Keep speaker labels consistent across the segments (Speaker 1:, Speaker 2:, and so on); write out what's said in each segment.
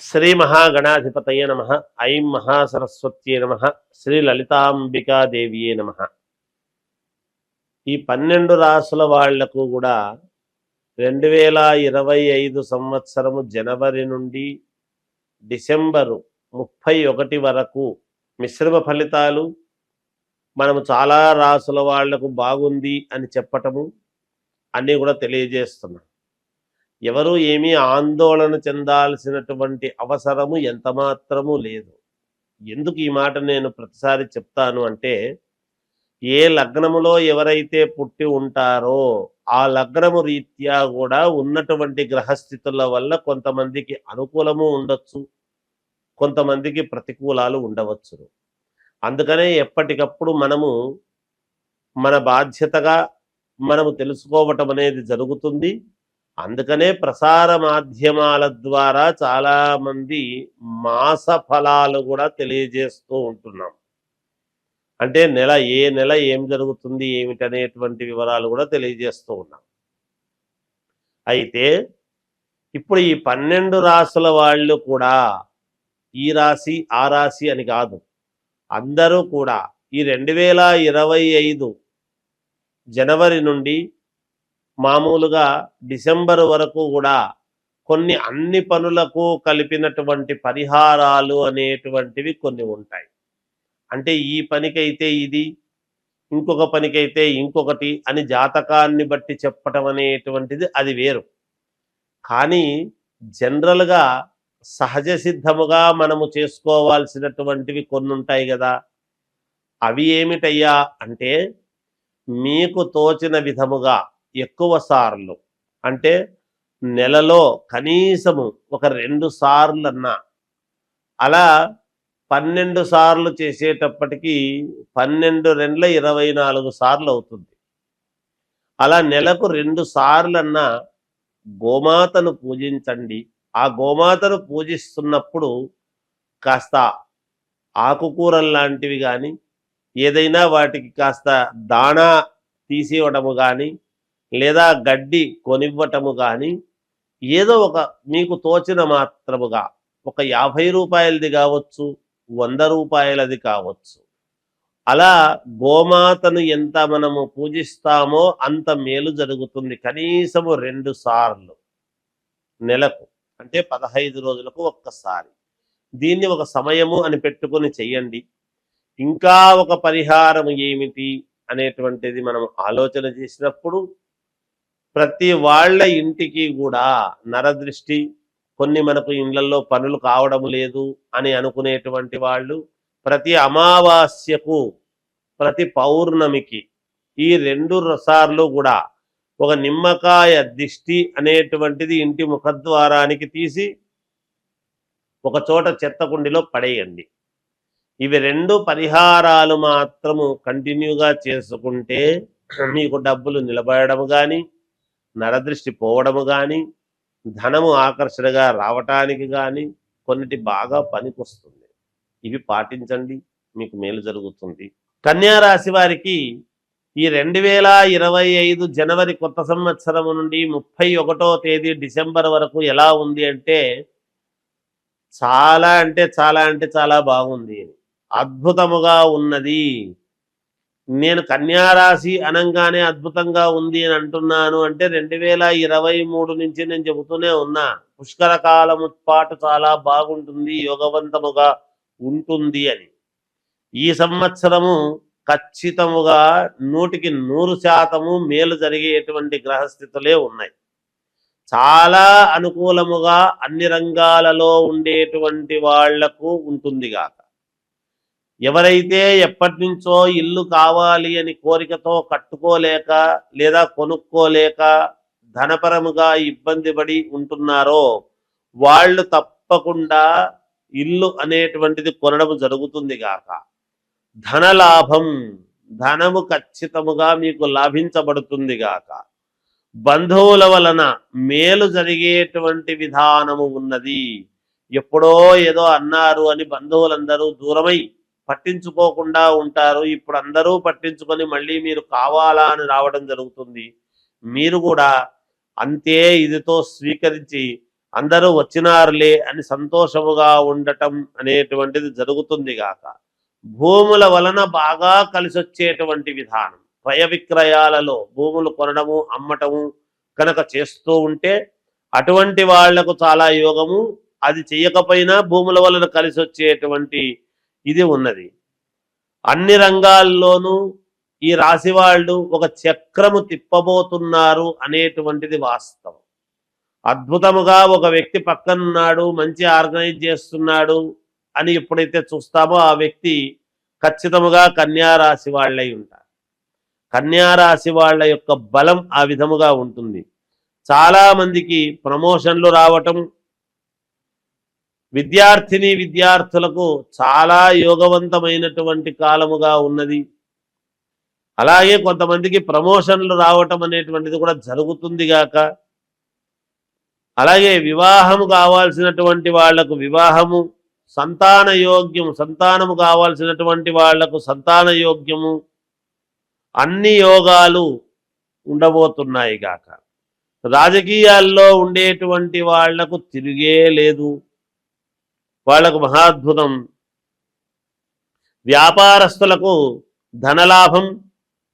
Speaker 1: శ్రీ మహాగణాధిపతయ నమ. ఐం మహాసరస్వత్యే నమ. శ్రీ లలితాంబికాదేవియే నమ. ఈ 12 రాసుల వాళ్లకు కూడా 2025 సంవత్సరము జనవరి నుండి డిసెంబరు 31 వరకు మిశ్రమ ఫలితాలు మనము చాలా రాసుల వాళ్లకు బాగుంది అని చెప్పటము అన్నీ కూడా తెలియజేస్తున్నాం. ఎవరు ఏమీ ఆందోళన చెందాల్సినటువంటి అవసరము ఎంతమాత్రము లేదు. ఎందుకు ఈ మాట నేను ప్రతిసారి చెప్తాను అంటే, ఏ లగ్నములో ఎవరైతే పుట్టి ఉంటారో ఆ లగ్నము రీత్యా కూడా ఉన్నటువంటి గ్రహస్థితుల వల్ల కొంతమందికి అనుకూలము ఉండొచ్చు, కొంతమందికి ప్రతికూలాలు ఉండవచ్చు. అందుకనే ఎప్పటికప్పుడు మనము మన బాధ్యతగా మనము తెలుసుకోవటం అనేది జరుగుతుంది. అందుకనే ప్రసార మాధ్యమాల ద్వారా చాలామంది మాస ఫలాలు కూడా తెలియజేస్తూ ఉంటున్నాం. అంటే ఏ నెల ఏం జరుగుతుంది ఏమిటనేటువంటి వివరాలు కూడా తెలియజేస్తూ ఉన్నాం. అయితే ఇప్పుడు ఈ 12 రాసుల వాళ్ళు కూడా ఈ రాశి ఆ రాశి అని కాదు, అందరూ కూడా ఈ 2025 జనవరి నుండి మామూలుగా డిసెంబర్ వరకు కూడా అన్ని పనులకు కలిపినటువంటి పరిహారాలు అనేటువంటివి కొన్ని ఉంటాయి. అంటే ఈ పనికైతే ఇది, ఇంకొక పనికైతే ఇంకొకటి అని జాతకాన్ని బట్టి చెప్పటం అనేటువంటిది అది వేరు. కానీ జనరల్గా సహజ సిద్ధముగా మనము చేసుకోవాల్సినటువంటివి కొన్ని ఉంటాయి కదా. అవి ఏమిటయ్యా అంటే, మీకు తోచిన విధముగా ఎక్కువ సార్లు, అంటే నెలలో కనీసము ఒక 2 సార్లన్నా, అలా 12 సార్లు చేసేటప్పటికి 12 రెండ్ల 24 సార్లు అవుతుంది. అలా నెలకు 2 సార్లన్నా గోమాతను పూజించండి. ఆ గోమాతను పూజిస్తున్నప్పుడు కాస్త ఆకుకూరలు లాంటివి కానీ, ఏదైనా వాటికి కాస్త దాణా తీసివ్వడము కానీ, లేదా గడ్డి కొనివ్వటము కానీ, ఏదో ఒక మీకు తోచిన మాత్రముగా ఒక 50 రూపాయలది కావచ్చు, 100 రూపాయలది కావచ్చు, అలా గోమాతను ఎంత మనము పూజిస్తామో అంత మేలు జరుగుతుంది. కనీసము 2 సార్లు నెలకు, అంటే 15 రోజులకు ఒక్కసారి. దీన్ని ఒక సమయము అని పెట్టుకొని చెయ్యండి. ఇంకా ఒక పరిహారం ఏమిటి అనేటువంటిది మనం ఆలోచన చేసినప్పుడు, ప్రతి వాళ్ళ ఇంటికి కూడా నరదృష్టి, కొన్ని మనకు ఇళ్లలో పనులు కావడం లేదు అని అనుకునేటువంటి వాళ్ళు ప్రతి అమావాస్యకు, ప్రతి పౌర్ణమికి ఈ 2 సార్లు కూడా ఒక నిమ్మకాయ దిష్టి అనేటువంటిది ఇంటి ముఖద్వారానికి తీసి ఒక చోట చెత్త కుండిలో పడేయండి. ఇవి 2 పరిహారాలు మాత్రము కంటిన్యూగా చేసుకుంటే మీకు డబ్బులు నిలబడము కానీ, నరదృష్టి పోవడము కానీ, ధనము ఆకర్షణగా రావటానికి కానీ కొన్నిటి బాగా పనికొస్తుంది. ఇవి పాటించండి, మీకు మేలు జరుగుతుంది. కన్యా రాశి వారికి ఈ 2025 జనవరి కొత్త సంవత్సరం నుండి 31వ తేదీ డిసెంబర్ వరకు ఎలా ఉంది అంటే, చాలా అంటే చాలా అంటే చాలా బాగుంది, అద్భుతముగా ఉన్నది. నేను కన్యారాశి అనంగానే అద్భుతంగా ఉంది అని అంటున్నాను అంటే 2023 నుంచి నేను చెబుతూనే ఉన్నా, పుష్కర కాలము పాటు చాలా బాగుంటుంది, యోగవంతముగా ఉంటుంది అని. ఈ సంవత్సరము ఖచ్చితముగా 100కి 100% మేలు జరిగేటువంటి గ్రహస్థితులే ఉన్నాయి. చాలా అనుకూలముగా అన్ని రంగాలలో ఉండేటువంటి వాళ్లకు ఉంటుందిగాక. ఎవరైతే ఎప్పటి నుంచో ఇల్లు కావాలి అని కోరికతో కట్టుకోలేక లేదా కొనుక్కోలేక ధనపరముగా ఇబ్బంది పడి ఉంటున్నారో వాళ్ళు తప్పకుండా ఇల్లు అనేటువంటిది కొనడం జరుగుతుంది గాక. ధనలాభం, ధనము ఖచ్చితముగా మీకు లాభించబడుతుంది గాక. బంధువుల వలన మేలు జరిగేటువంటి విధానము ఉన్నది. ఎప్పుడో ఏదో అన్నారు అని బంధువులందరూ దూరమై పట్టించుకోకుండా ఉంటారు. ఇప్పుడు అందరూ పట్టించుకొని మళ్ళీ మీరు కావాలా అని రావడం జరుగుతుంది. మీరు కూడా అంతే ఇదితో స్వీకరించి అందరూ వచ్చినారులే అని సంతోషముగా ఉండటం అనేటువంటిది జరుగుతుంది గాక భూముల వలన బాగా కలిసొచ్చేటువంటి విధానం క్రయ విక్రయాలలో భూములు కొనడము అమ్మటము కనుక చేస్తూ ఉంటే అటువంటి వాళ్లకు చాలా యోగము అది చేయకపోయినా భూముల వలన కలిసి వచ్చేటువంటి ఇది ఉన్నది అన్ని రంగాల్లోనూ ఈ రాశి వాళ్ళు ఒక చక్రము తిప్పబోతున్నారు అనేటువంటిది వాస్తవం అద్భుతముగా ఒక వ్యక్తి పక్కనున్నాడు మంచి ఆర్గనైజ్ చేస్తున్నాడు అని ఎప్పుడైతే చూస్తామో ఆ వ్యక్తి ఖచ్చితముగా కన్యా రాశి వాళ్ళై ఉంటారు కన్యా రాశి వాళ్ళ యొక్క బలం ఆ విధముగా ఉంటుంది చాలా మందికి ప్రమోషన్లు రావటం విద్యార్థులకు చాలా యోగవంతమైనటువంటి కాలముగా ఉన్నది అలాగే కొంతమందికి ప్రమోషన్లు రావటం అనేటువంటిది కూడా జరుగుతుంది గాక అలాగే వివాహము కావాల్సినటువంటి వాళ్లకు వివాహము సంతాన యోగ్యము సంతానము కావాల్సినటువంటి వాళ్లకు సంతాన యోగ్యము అన్ని యోగాలు ఉండబోతున్నాయి గాక రాజకీయాల్లో ఉండేటువంటి వాళ్లకు తిరిగే లేదు వాళ్లకు మహాద్భుతం వ్యాపారస్తులకు ధనలాభం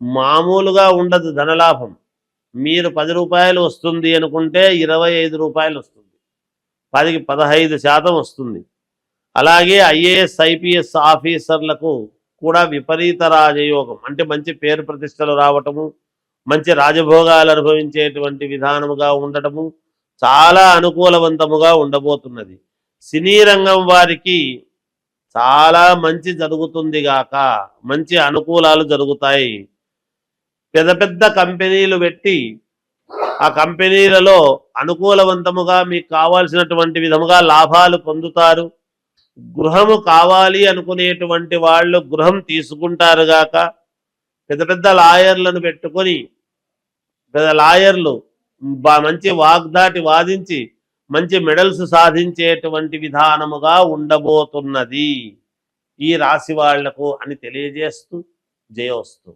Speaker 1: మామూలుగా ఉండదు ధనలాభం మీరు 10 రూపాయలు వస్తుంది అనుకుంటే 25 రూపాయలు వస్తుంది 10కి 15% వస్తుంది అలాగే ఐఏఎస్ ఐపీఎస్ ఆఫీసర్లకు కూడా విపరీత రాజయోగం అంటే మంచి పేరు ప్రతిష్టలు రావటము మంచి రాజభోగాలు అనుభవించేటువంటి విధానముగా ఉండటము చాలా అనుకూలవంతముగా ఉండబోతున్నది సినీ రంగం వారికి చాలా మంచి జరుగుతుంది గాక మంచి అనుకూలాలు జరుగుతాయి పెద్ద పెద్ద కంపెనీలు పెట్టి ఆ కంపెనీలలో అనుకూలవంతముగా మీకు కావాల్సినటువంటి విధముగా లాభాలు పొందుతారు గృహము కావాలి అనుకునేటువంటి వాళ్ళు గృహం తీసుకుంటారు గాక పెద్ద పెద్ద లాయర్లను పెట్టుకొని పెద్ద లాయర్లు మంచి వాగ్దాటి వాదించి మంచి మెడల్స్ సాధించేటువంటి విధానముగా ఉండబోతున్నది ఈ రాశి వాళ్లకు అని తెలియజేస్తూ జయోస్తు